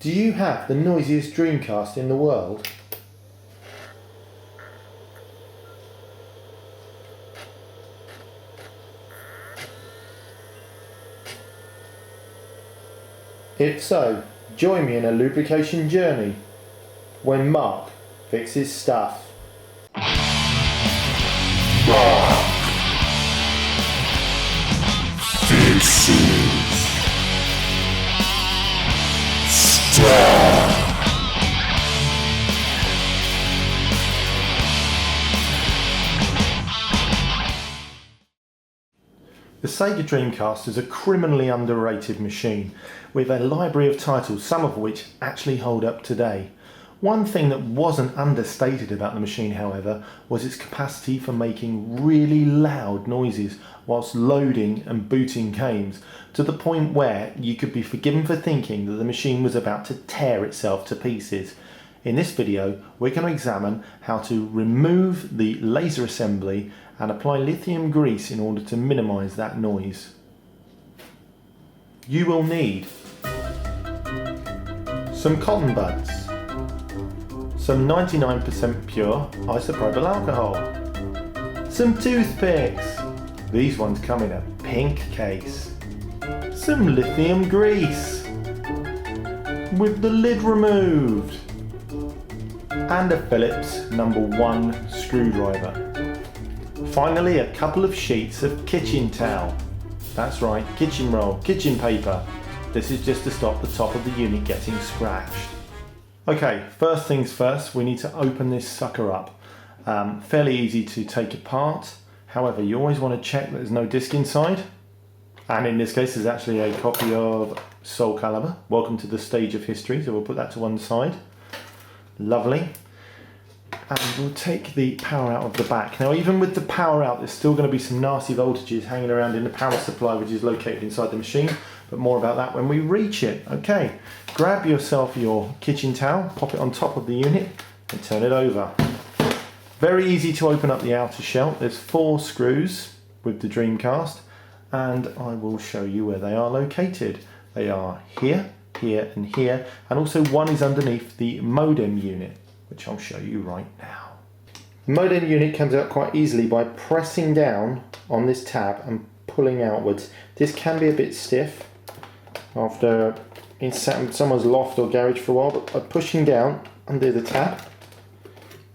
Do you have the noisiest Dreamcast in the world? If so, join me in a lubrication journey when Mark fixes stuff. The Sega Dreamcast is a criminally underrated machine with a library of titles, some of which actually hold up today. One thing that wasn't understated about the machine, however, was its capacity for making really loud noises whilst loading and booting games, to the point where you could be forgiven for thinking that the machine was about to tear itself to pieces. In this video, we're going to examine how to remove the laser assembly and apply lithium grease in order to minimise that noise. You will need some cotton buds, some 99% pure isopropyl alcohol, some toothpicks, these ones come in a pink case, some lithium grease with the lid removed, and a Phillips #1 screwdriver. Finally, a couple of sheets of kitchen towel. That's right, kitchen roll, kitchen paper. This is just to stop the top of the unit getting scratched. Okay, first things first, we need to open this sucker up. Fairly easy to take apart. However, you always want to check that there's no disc inside. And in this case, there's actually a copy of Soul Calibur. Welcome to the stage of history, so we'll put that to one side. Lovely. And we'll take the power out of the back. Now, even with the power out, there's still going to be some nasty voltages hanging around in the power supply, which is located inside the machine, but more about that when we reach it. Okay, grab yourself your kitchen towel, pop it on top of the unit and turn it over. Very easy to open up the outer shell. There's 4 screws with the Dreamcast, and I will show you where they are located. They are here, here and here, and also one is underneath the modem unit, which I'll show you right now. The modem unit comes out quite easily by pressing down on this tab and pulling outwards. This can be a bit stiff after in someone's loft or garage for a while, but by pushing down under the tab,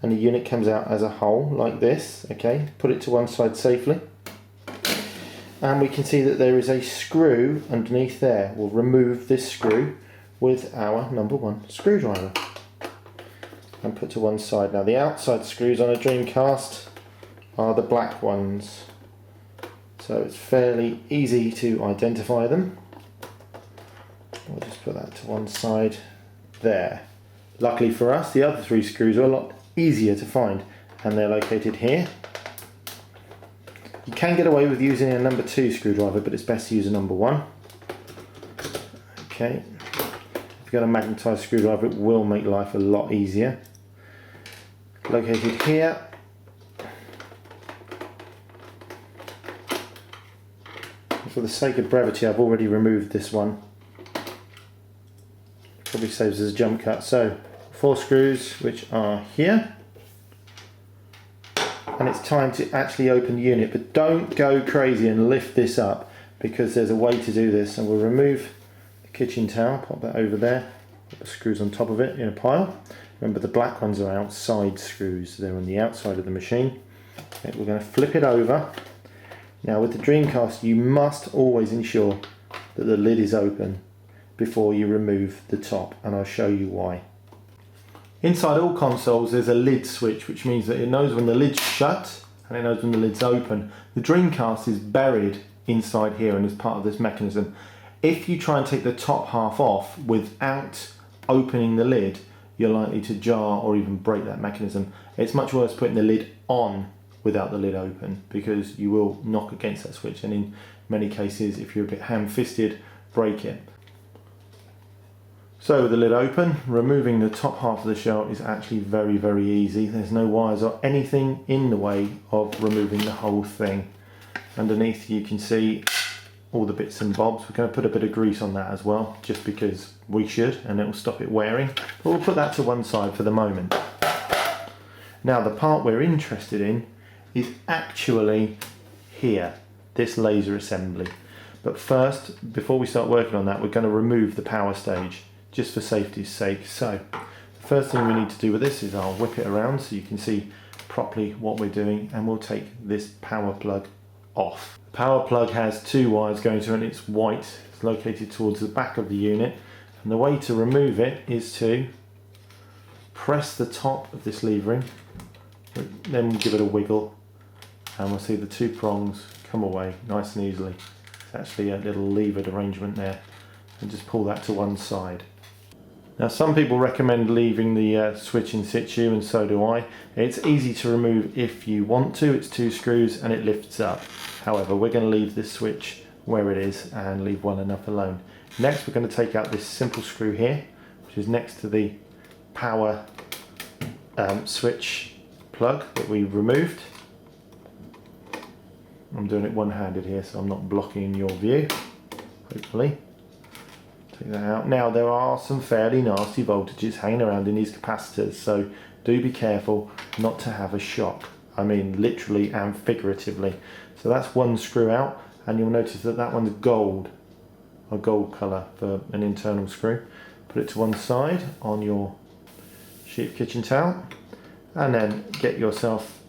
and the unit comes out as a whole like this. Okay, put it to one side safely, and we can see that there is a screw underneath there. We'll remove this screw with our #1 screwdriver and put to one side. Now, the outside screws on a Dreamcast are the black ones, so it's fairly easy to identify them. We'll just put that to one side there. Luckily for us, the other 3 screws are a lot easier to find, and they're located here. You can get away with using a #2 screwdriver, but it's best to use a #1. Okay, if you've got a magnetised screwdriver, it will make life a lot easier. Located here. For the sake of brevity, I've already removed this one. Probably saves us a jump cut. So 4 screws, which are here, and it's time to actually open the unit, but don't go crazy and lift this up, because there's a way to do this. And we'll remove the kitchen towel, pop that over there, put the screws on top of it in a pile. Remember, the black ones are outside screws, they're on the outside of the machine. Okay, we're going to flip it over. Now, with the Dreamcast, you must always ensure that the lid is open before you remove the top, and I'll show you why. Inside all consoles, there's a lid switch, which means that it knows when the lid's shut and it knows when the lid's open. The Dreamcast is buried inside here and is part of this mechanism. If you try and take the top half off without opening the lid, you're likely to jar or even break that mechanism. It's much worse putting the lid on without the lid open, because you will knock against that switch, and in many cases, if you're a bit ham-fisted, break it. So with the lid open, removing the top half of the shell is actually very, very easy. There's no wires or anything in the way of removing the whole thing. Underneath, you can see all the bits and bobs. We're going to put a bit of grease on that as well, just because we should, and it will stop it wearing. But we'll put that to one side for the moment. Now the part we're interested in is actually here, this laser assembly. But first, before we start working on that, we're going to remove the power stage, just for safety's sake. So the first thing we need to do with this is I'll whip it around so you can see properly what we're doing, and we'll take this power plug off. The power plug has two wires going to it, and it's white. It's located towards the back of the unit, and the way to remove it is to press the top of this lever in, then give it a wiggle, and we'll see the two prongs come away nice and easily. It's actually a little levered arrangement there, and just pull that to one side. Now some people recommend leaving the switch in situ, and so do I. It's easy to remove if you want to. It's two screws and it lifts up. However, we're going to leave this switch where it is and leave well enough alone. Next we're going to take out this simple screw here, which is next to the power switch plug that we removed. I'm doing it one-handed here so I'm not blocking your view, hopefully. Take that out. Now there are some fairly nasty voltages hanging around in these capacitors, so do be careful not to have a shock. I mean literally and figuratively. So that's one screw out, and you'll notice that that one's gold, a gold colour for an internal screw. Put it to one side on your sheet of kitchen towel, and then get yourself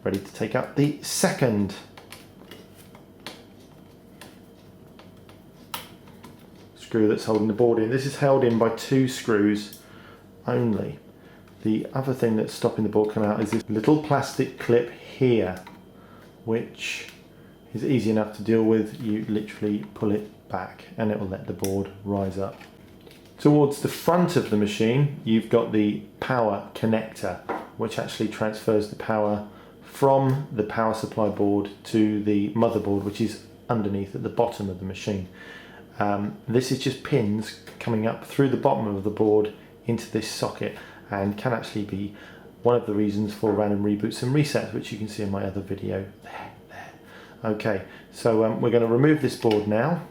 ready to take out the second screw that's holding the board in. This is held in by two screws only. The other thing that's stopping the board coming out is this little plastic clip here, which is easy enough to deal with. You literally pull it back and it will let the board rise up. Towards the front of the machine you've got the power connector, which actually transfers the power from the power supply board to the motherboard, which is underneath at the bottom of the machine. This is just pins coming up through the bottom of the board into this socket, and can actually be one of the reasons for random reboots and resets, which you can see in my other video there. Okay, so we're going to remove this board now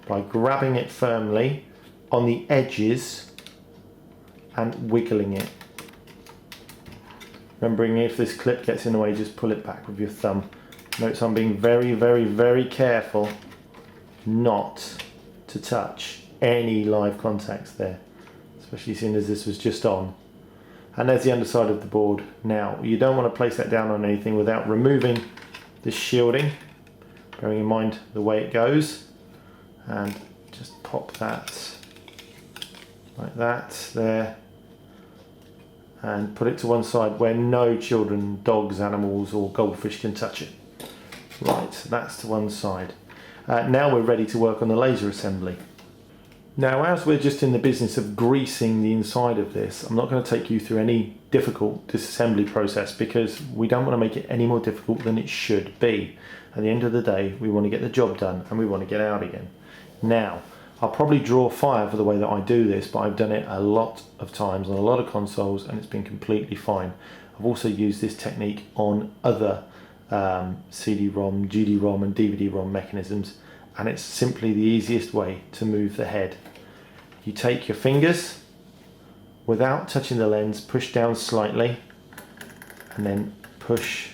by grabbing it firmly on the edges and wiggling it. Remembering, if this clip gets in the way, just pull it back with your thumb. Notice I'm being very, very, very careful not to touch any live contacts there, especially seeing as this was just on. And there's the underside of the board. Now you don't want to place that down on anything without removing this shielding, bearing in mind the way it goes, and just pop that like that there, and put it to one side where no children, dogs, animals or goldfish can touch it. Right, so that's to one side. Now we're ready to work on the laser assembly. Now, as we're just in the business of greasing the inside of this, I'm not going to take you through any difficult disassembly process, because we don't want to make it any more difficult than it should be. At the end of the day, we want to get the job done and we want to get out again. Now, I'll probably draw fire for the way that I do this, but I've done it a lot of times on a lot of consoles and it's been completely fine. I've also used this technique on other CD-ROM, GD-ROM and DVD-ROM mechanisms, and it's simply the easiest way to move the head. You take your fingers, without touching the lens, push down slightly and then push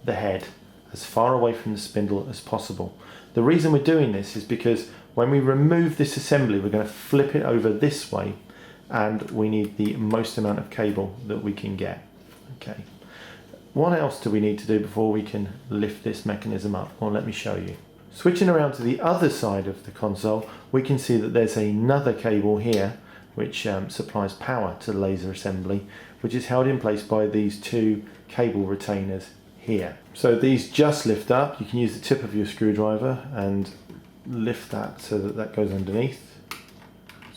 the head as far away from the spindle as possible. The reason we're doing this is because when we remove this assembly, we're going to flip it over this way, and we need the most amount of cable that we can get. Okay. What else do we need to do before we can lift this mechanism up? Well, let me show you. Switching around to the other side of the console, we can see that there's another cable here which supplies power to the laser assembly, which is held in place by these two cable retainers here. So these just lift up. You can use the tip of your screwdriver and lift that so that that goes underneath.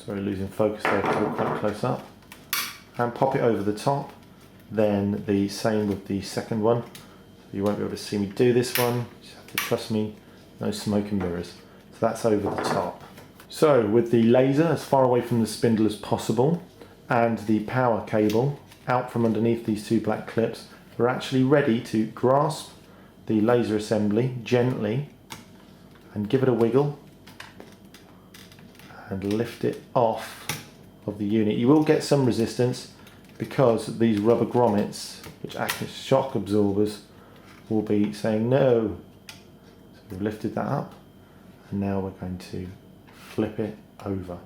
Sorry, losing focus there, we're quite close up. And pop it over the top. Then the same with the second one. You won't be able to see me do this one. You just have to trust me. No smoke and mirrors. So that's over the top. So with the laser as far away from the spindle as possible and the power cable out from underneath these two black clips, we're actually ready to grasp the laser assembly gently and give it a wiggle and lift it off of the unit. You will get some resistance because these rubber grommets, which act as shock absorbers, will be saying no. So we've lifted that up and now we're going to flip it over.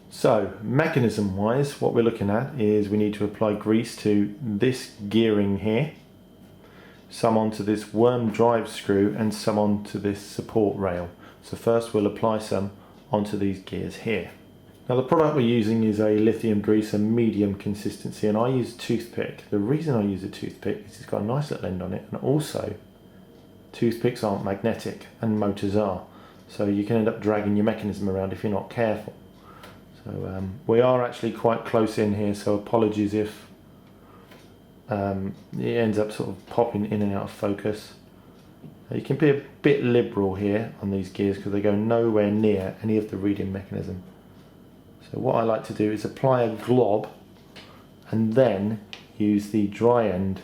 So mechanism wise, what we're looking at is we need to apply grease to this gearing here, some onto this worm drive screw and some onto this support rail. So first we'll apply some onto these gears here. Now the product we're using is a lithium grease, a medium consistency, and I use a toothpick. The reason I use a toothpick is it's got a nice little end on it, and also toothpicks aren't magnetic and motors are. So you can end up dragging your mechanism around if you're not careful. So we are actually quite close in here, so apologies if it ends up sort of popping in and out of focus. You can be a bit liberal here on these gears because they go nowhere near any of the reading mechanism. So what I like to do is apply a glob and then use the dry end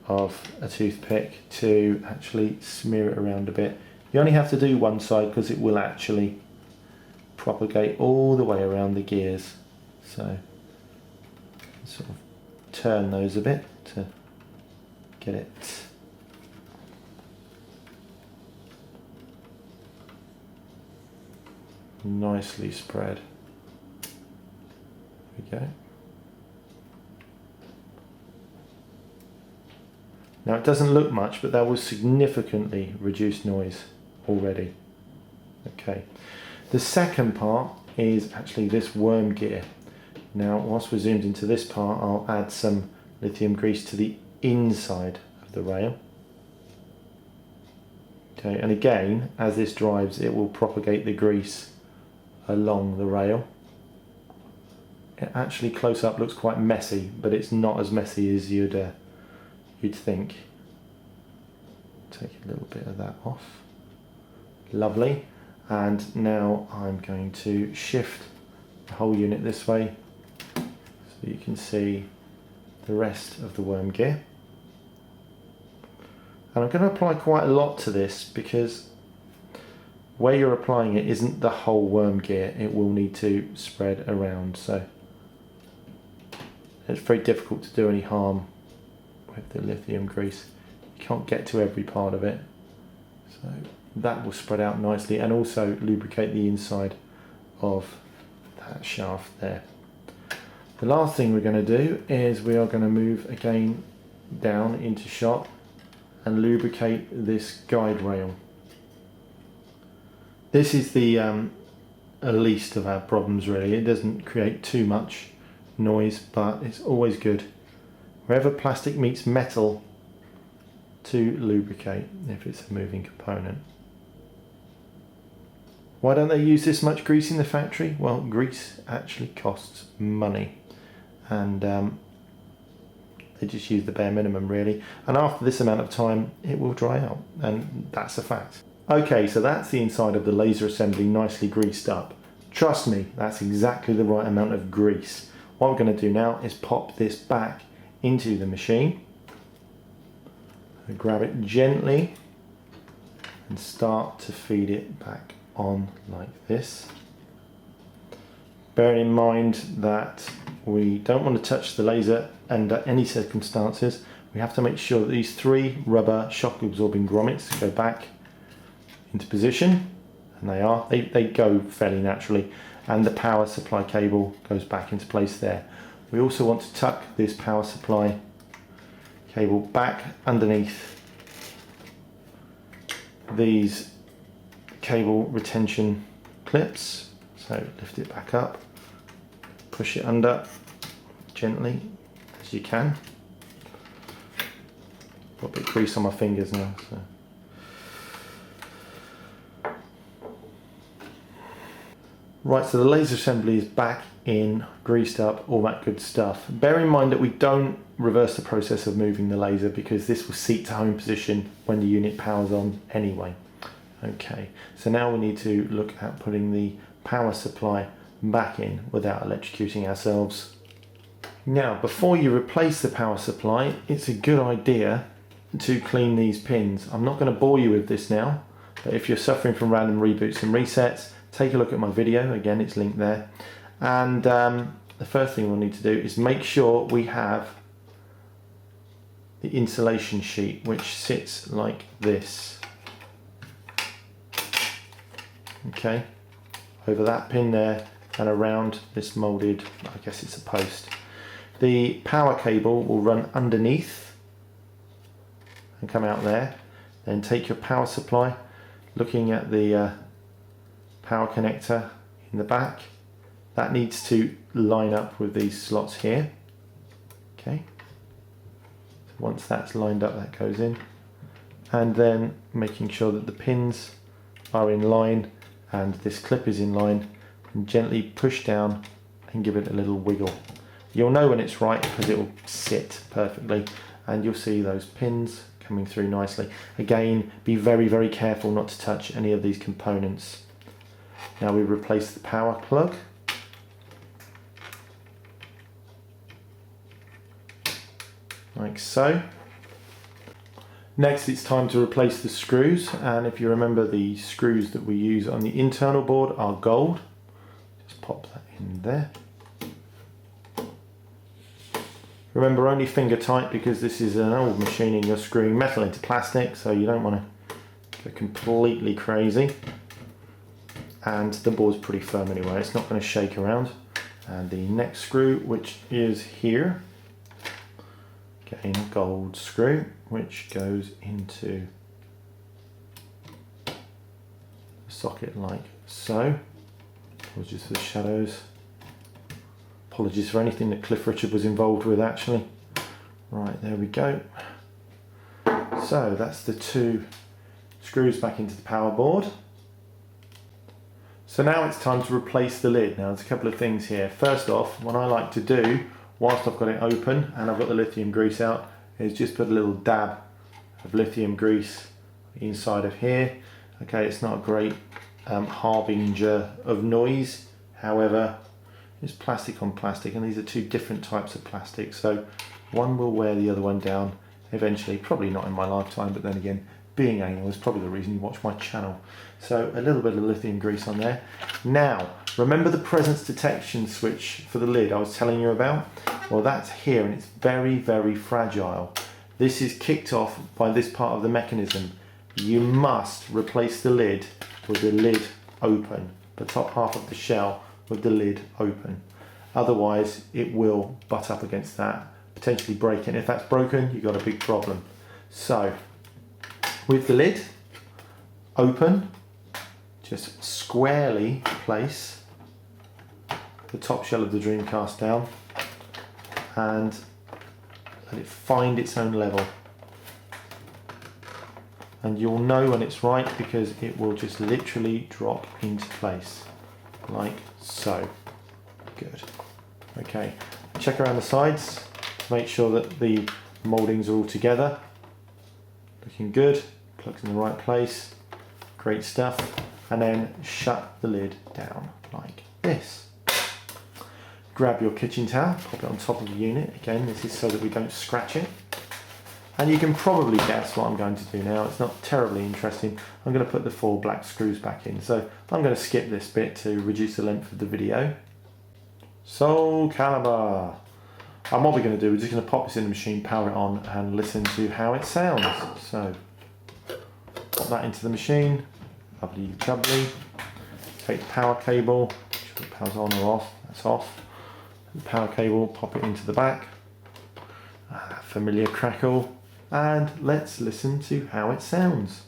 of a toothpick to actually smear it around a bit. You only have to do one side because it will actually propagate all the way around the gears. So sort of turn those a bit to get it nicely spread. There we go. Now it doesn't look much, but that will significantly reduce noise already. Okay. The second part is actually this worm gear. Now, whilst we're zoomed into this part, I'll add some lithium grease to the inside of the rail. Okay, and again, as this drives, it will propagate the grease along the rail. It actually close up looks quite messy, but it's not as messy as you'd think. Take a little bit of that off. Lovely. And now I'm going to shift the whole unit this way so you can see the rest of the worm gear. And I'm going to apply quite a lot to this because where you're applying it isn't the whole worm gear. It will need to spread around, so it's very difficult to do any harm with the lithium grease. You can't get to every part of it, so that will spread out nicely and also lubricate the inside of that shaft there. The last thing we're going to do is we are going to move again down into shot and lubricate this guide rail. This is the least of our problems really. It doesn't create too much noise, but it's always good wherever plastic meets metal to lubricate if it's a moving component. Why don't they use this much grease in the factory? Well, grease actually costs money, and they just use the bare minimum really, and after this amount of time it will dry out, and that's a fact. Okay, so that's the inside of the laser assembly nicely greased up. Trust me, that's exactly the right amount of grease. What we're going to do now is pop this back into the machine. Grab it gently and start to feed it back on like this. Bearing in mind that we don't want to touch the laser under any circumstances. We have to make sure that these three rubber shock absorbing grommets go back into position, and they go fairly naturally, and the power supply cable goes back into place there. We also want to tuck this power supply cable back underneath these cable retention clips. So lift it back up, push it under gently as you can. Got a bit of grease on my fingers now. Right, so the laser assembly is back in, greased up, all that good stuff. Bear in mind that we don't reverse the process of moving the laser because this will seat to home position when the unit powers on anyway. Okay, so now we need to look at putting the power supply back in without electrocuting ourselves. Now, before you replace the power supply, it's a good idea to clean these pins. I'm not going to bore you with this now, but if you're suffering from random reboots and resets, take a look at my video. Again, it's linked there. And the first thing we'll need to do is make sure we have the insulation sheet, which sits like this. Okay, over that pin there and around this molded, I guess it's a post. The power cable will run underneath and come out there. Then take your power supply, looking at the power connector in the back. That needs to line up with these slots here. Okay. So once that's lined up, that goes in. And then making sure that the pins are in line and this clip is in line, and gently push down and give it a little wiggle. You'll know when it's right because it will sit perfectly, and you'll see those pins coming through nicely. Again, be very, very careful not to touch any of these components. Now we replace the power plug. Like so. Next, it's time to replace the screws, and if you remember, the screws that we use on the internal board are gold. Just pop that in there. Remember, only finger tight because this is an old machine and you're screwing metal into plastic, so you don't want to go completely crazy. And the board's pretty firm anyway, it's not going to shake around. And the next screw, which is here, again, a gold screw, which goes into the socket like so. Apologies for the shadows. Apologies for anything that Cliff Richard was involved with, actually. Right, there we go. So that's the two screws back into the power board. So now it's time to replace the lid. Now there's a couple of things here. First off, what I like to do, whilst I've got it open and I've got the lithium grease out, is just put a little dab of lithium grease inside of here. Okay, it's not a great harbinger of noise, however, it's plastic on plastic, and these are two different types of plastic, so one will wear the other one down eventually, probably not in my lifetime, but then again, being anal is probably the reason you watch my channel. So a little bit of lithium grease on there. Now, remember the presence detection switch for the lid I was telling you about? Well, that's here, and it's very, very fragile. This is kicked off by this part of the mechanism. You must replace the lid with the lid open, the top half of the shell with the lid open. Otherwise, it will butt up against that, potentially break it. And if that's broken, you've got a big problem. So, with the lid open, just squarely place the top shell of the Dreamcast down and let it find its own level. And you'll know when it's right because it will just literally drop into place, like so. Good. Okay, check around the sides to make sure that the mouldings are all together. Looking good, plugs in the right place, great stuff. And then shut the lid down like this. Grab your kitchen towel, pop it on top of the unit. Again, this is so that we don't scratch it. And you can probably guess what I'm going to do now. It's not terribly interesting. I'm going to put the 4 black screws back in. So I'm going to skip this bit to reduce the length of the video. Soul Calibur. And what we're going to do, we're just going to pop this in the machine, power it on, and listen to how it sounds. So pop that into the machine. Lovely jubbly. Take the power cable, make sure the power's on or off, that's off. The power cable, pop it into the back. That familiar crackle. And let's listen to how it sounds.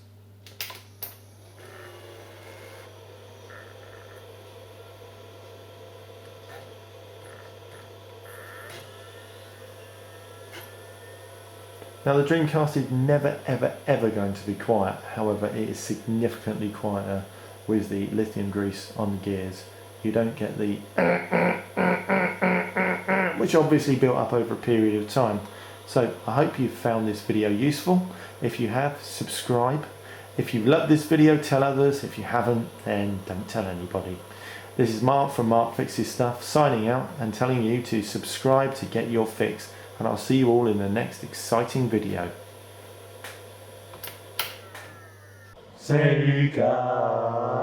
Now the Dreamcast is never ever ever going to be quiet, however it is significantly quieter with the lithium grease on the gears. You don't get the which obviously built up over a period of time. So I hope you've found this video useful. If you have, subscribe. If you've loved this video, tell others. If you haven't, then don't tell anybody. This is Mark from Mark Fixes Stuff, signing out and telling you to subscribe to get your fix. And I'll see you all in the next exciting video. Sega.